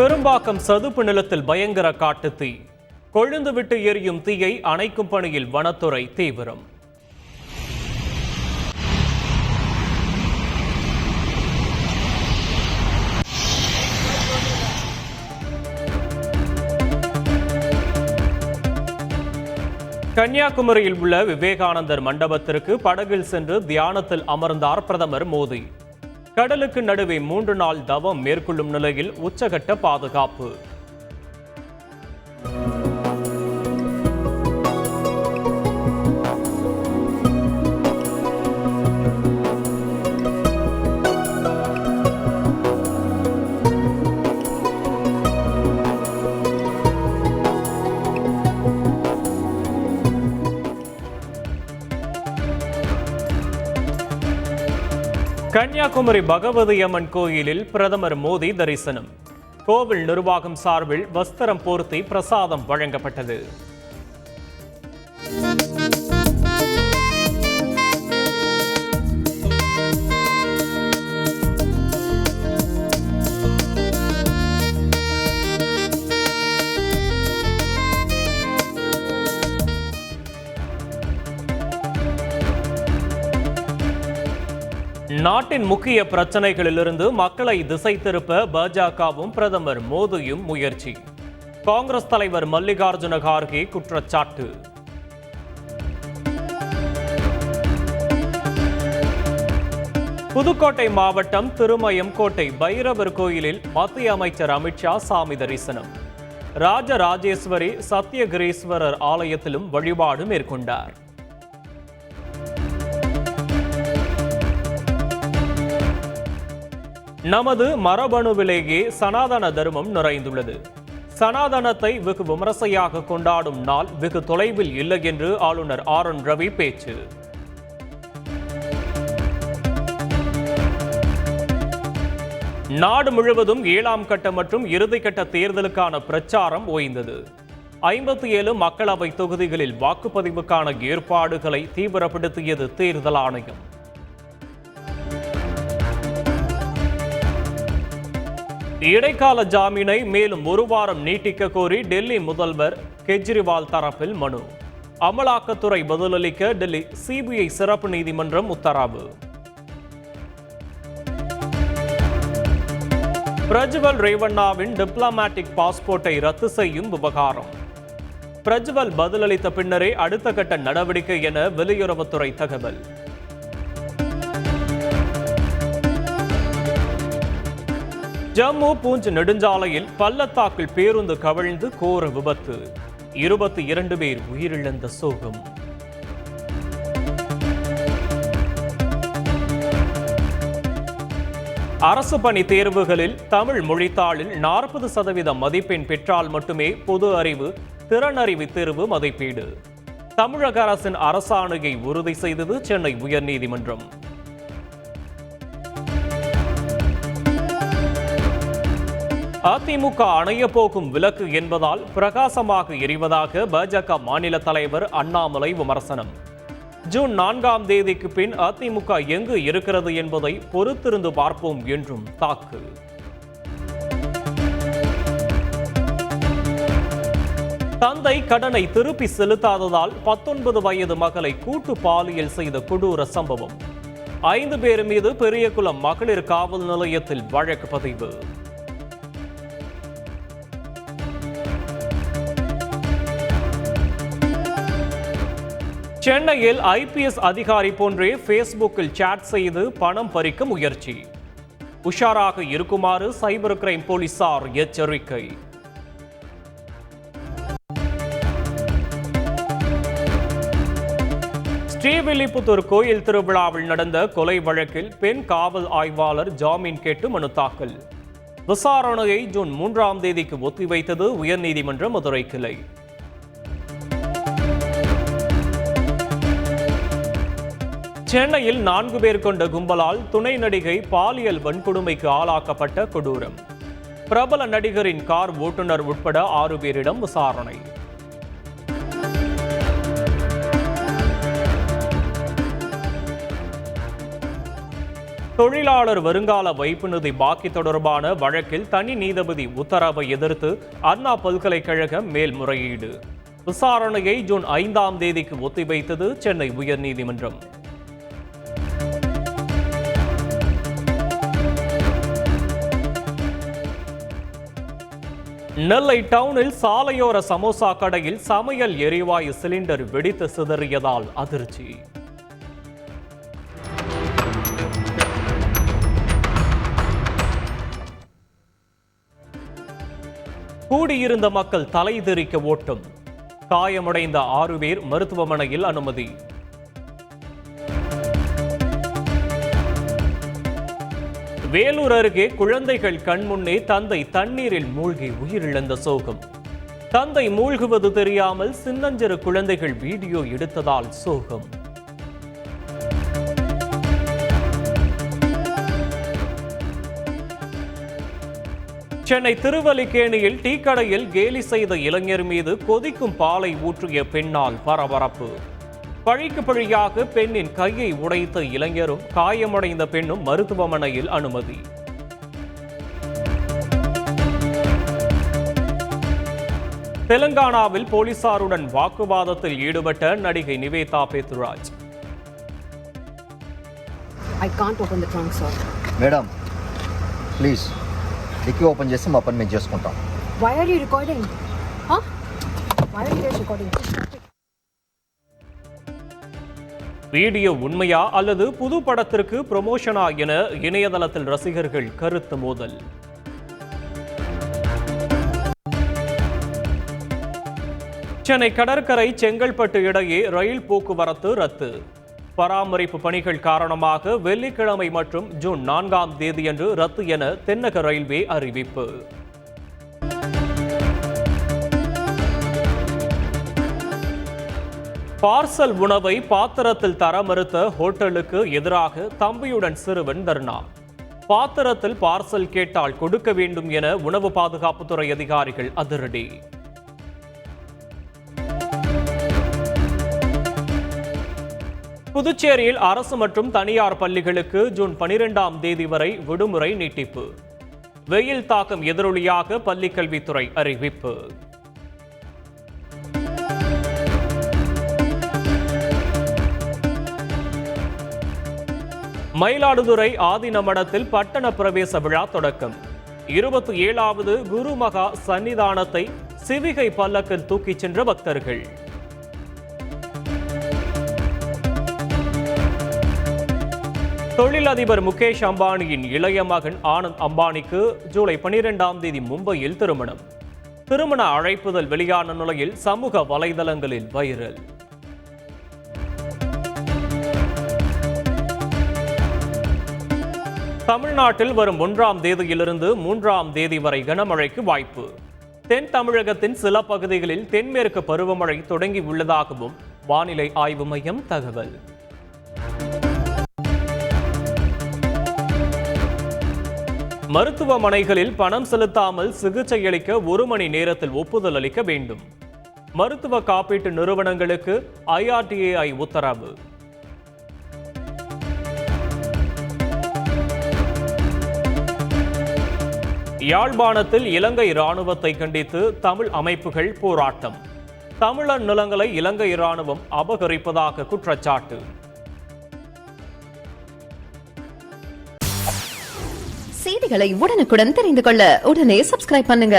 பெரும்பாக்கம் சதுப்பு நிலத்தில் பயங்கர காட்டுத்தீ. கொழுந்துவிட்டு எரியும் தீயை அணைக்கும் பணியில் வனத்துறை தீவிரம். கன்னியாகுமரியில் உள்ள விவேகானந்தர் மண்டபத்திற்கு படகில் சென்று தியானத்தில் அமர்ந்தார் பிரதமர் மோடி. கடலுக்கு நடுவே 3 நாள் தவம் மேற்கொள்ளும் நிலையில் உச்சகட்ட பாதுகாப்பு. கன்னியாகுமரி பகவதி அம்மன் கோயிலில் பிரதமர் மோடி தரிசனம். கோவில் நிர்வாகம் சார்பில் வஸ்திரம் போர்த்தி பிரசாதம் வழங்கப்பட்டது. நாட்டின் முக்கிய பிரச்சனைகளிலிருந்து மக்களை திசை திருப்ப பாஜகவும் பிரதமர் மோடியும் முயற்சி. காங்கிரஸ் தலைவர் மல்லிகார்ஜுன கார்கே குற்றச்சாட்டு. புதுக்கோட்டை மாவட்டம் திருமயம்கோட்டை பைரவர் கோயிலில் மத்திய அமைச்சர் அமித்ஷா சாமி தரிசனம். ராஜராஜேஸ்வரி சத்தியகிரீஸ்வரர் ஆலயத்திலும் வழிபாடு மேற்கொண்டார். நமது மரபணுவிலேயே சனாதன தர்மம் நிறைந்துள்ளது. சனாதனத்தை வெகு விமர்சையாக கொண்டாடும் நாள் வெகு தொலைவில் இல்லை என்று ஆளுநர் RN ரவி பேச்சு. நாடு முழுவதும் 7ஆம் கட்ட மற்றும் இறுதிக்கட்ட தேர்தலுக்கான பிரச்சாரம் ஓய்ந்தது. 57 மக்களவை தொகுதிகளில் வாக்குப்பதிவுக்கான ஏற்பாடுகளை தீவிரப்படுத்தியது தேர்தல் ஆணையம். இடைக்கால ஜாமீனை மேலும் 1 வாரம் நீட்டிக்க கோரி டெல்லி முதல்வர் கெஜ்ரிவால் தரப்பில் மனு. அமலாக்கத்துறை பதிலளிக்க டெல்லி CBI சிறப்பு நீதிமன்றம் உத்தரவு. பிரஜ்வல் ரேவண்ணாவின் டிப்ளமேட்டிக் பாஸ்போர்ட்டை ரத்து செய்யும் விவகாரம். பிரஜ்வல் பதிலளித்த பின்னரே அடுத்த கட்ட நடவடிக்கை என வெளியுறவுத்துறை தகவல். ஜம்மு பூஞ்ச் நெடுஞ்சாலையில் பள்ளத்தாக்கில் பேருந்து கவிழ்ந்து கோர விபத்து. 22 பேர் உயிரிழந்த சோகம். அரசு பணி தேர்வுகளில் தமிழ் மொழித்தாளில் 40% மதிப்பெண் பெற்றால் மட்டுமே பொது அறிவு திறனறிவு தேர்வு மதிப்பீடு. தமிழக அரசின் அரசாணையை உறுதி செய்தது சென்னை உயர்நீதிமன்றம். அதிமுக அணைய போகும் விளக்கு என்பதால் பிரகாசமாக எரிவதாக பாஜக மாநில தலைவர் அண்ணாமலை விமர்சனம். ஜூன் 4ஆம் தேதிக்கு பின் அதிமுக எங்கு இருக்கிறது என்பதை பொறுத்திருந்து பார்ப்போம் என்றும் தாக்கு. தந்தை கடனை திருப்பி செலுத்தாததால் 19 வயது மகளை கூட்டு பாலியல் செய்த கொடூர சம்பவம். 5 பேர் மீது பெரியகுளம் மகளிர் காவல் நிலையத்தில் வழக்கு பதிவு. சென்னையில் IPS அதிகாரி போன்றே ஃபேஸ்புக்கில் சாட் செய்து பணம் பறிக்க முயற்சி. உஷாராக இருக்குமாறு சைபர் கிரைம் போலீசார் எச்சரிக்கை. ஸ்ரீவில்லிபுத்தூர் கோயில் திருவிழாவில் நடந்த கொலை வழக்கில் பெண் காவல் ஆய்வாளர் ஜாமீன் கேட்டு மனு தாக்கல். விசாரணையை ஜூன் 3ஆம் தேதிக்கு ஒத்திவைத்தது உயர்நீதிமன்ற மதுரை கிளை. சென்னையில் 4 பேர் கொண்ட கும்பலால் துணை நடிகை பாலியல் வன்கொடுமைக்கு ஆளாக்கப்பட்ட கொடூரம். பிரபல நடிகரின் கார் ஓட்டுநர் உட்பட 6 பேரிடம் விசாரணை. தொழிலாளர் வருங்கால வைப்பு நிதி பாக்கி தொடர்பான வழக்கில் தனி நீதிபதி உத்தரவை எதிர்த்து அண்ணா பல்கலைக்கழகம் மேல்முறையீடு. விசாரணையை ஜூன் 5ஆம் தேதிக்கு ஒத்திவைத்தது சென்னை உயர்நீதிமன்றம். நெல்லை டவுனில் சாலையோர சமோசா கடையில் சமையல் எரிவாயு சிலிண்டர் வெடித்து சிதறியதால் அதிர்ச்சி. கூடியிருந்த மக்கள் தலைதெறிக்க ஓட்டம். காயமடைந்த 6 பேர் மருத்துவமனையில் அனுமதி. வேலூர் அருகே குழந்தைகள் கண்முன்னே தந்தை தண்ணீரில் மூழ்கி உயிரிழந்த சோகம். தந்தை மூழ்குவது தெரியாமல் சின்னஞ்சிறு குழந்தைகள் வீடியோ எடுத்ததால் சோகம். சென்னை திருவல்லிக்கேணியில் டீ கடையில் கேலி செய்த இளைஞர் மீது கொதிக்கும் பாலை ஊற்றிய பெண்ணால் பரபரப்பு. பழிக்கு பழியாக பெண்ணின் கையை உடைத்த இளைஞரும் காயமடைந்த பெண்ணும் மருத்துவமனையில் அனுமதி. தெலங்கானாவில் போலீசாருடன் வாக்குவாதத்தில் ஈடுபட்ட நடிகை Nivetha Pethuraj. I can't open the trunk, sir. Madam, please. డిక్కీ ఓపెన్ చేసి మా పని మేము చేసుకుంటాం. Why are you recording? Huh? Why are you guys recording? Video உண்மையா அல்லது புது படத்திற்கு ப்ரமோஷனா என இணையதளத்தில் ரசிகர்கள் கருத்து மோதல். சென்னை கடற்கரை செங்கல்பட்டு இடையே ரயில் போக்குவரத்து ரத்து. பராமரிப்பு பணிகள் காரணமாக வெள்ளிக்கிழமை மற்றும் ஜூன் 4ஆம் தேதியன்று ரத்து என தென்னக ரயில்வே அறிவிப்பு. பார்சல் உணவை பாத்திரத்தில் தர மறுத்த ஹோட்டலுக்கு எதிராக தம்பியுடன் சிறுவன் தர்ணா. பாத்திரத்தில் பார்சல் கேட்டால் கொடுக்க வேண்டும் என உணவு பாதுகாப்புத்துறை அதிகாரிகள் அதிரடி. புதுச்சேரியில் அரசு மற்றும் தனியார் பள்ளிகளுக்கு ஜூன் 12ஆம் தேதி வரை விடுமுறை நீட்டிப்பு. வெயில் தாக்கம் எதிரொலியாக பள்ளிக்கல்வித்துறை அறிவிப்பு. மயிலாடுதுறை ஆதீன மடத்தில் பட்டண பிரவேச விழா தொடக்கம். 27வது குருமகா சன்னிதானத்தை சிவிகை பல்லக்கில் தூக்கிச் சென்ற பக்தர்கள். தொழிலதிபர் முகேஷ் அம்பானியின் இளைய மகன் ஆனந்த் அம்பானிக்கு ஜூலை 12ஆம் தேதி மும்பையில் திருமணம். திருமண அழைப்புதல் வெளியான நிலையில் சமூக வலைதளங்களில் வைரல். தமிழ்நாட்டில் வரும் 1ஆம் தேதியிலிருந்து 3ஆம் தேதி வரை கனமழைக்கு வாய்ப்பு. தென் தமிழகத்தின் சில பகுதிகளில் தென்மேற்கு பருவமழை தொடங்கி உள்ளதாகவும் வானிலை ஆய்வு மையம் தகவல். மருத்துவமனைகளில் பணம் செலுத்தாமல் சிகிச்சை அளிக்க 1 மணி நேரத்தில் ஒப்புதல் அளிக்க வேண்டும். மருத்துவ காப்பீட்டு நிறுவனங்களுக்கு IRDAI உத்தரவு. யாழ்ப்பாணத்தில் இலங்கை இராணுவத்தை கண்டித்து தமிழ் அமைப்புகள் போராட்டம். தமிழர் நிலங்களை இலங்கை இராணுவம் அபகரிப்பதாக குற்றச்சாட்டு. செய்திகளை உடனுக்குடன் தெரிந்து கொள்ள உடனே சப்ஸ்கிரைப் பண்ணுங்க.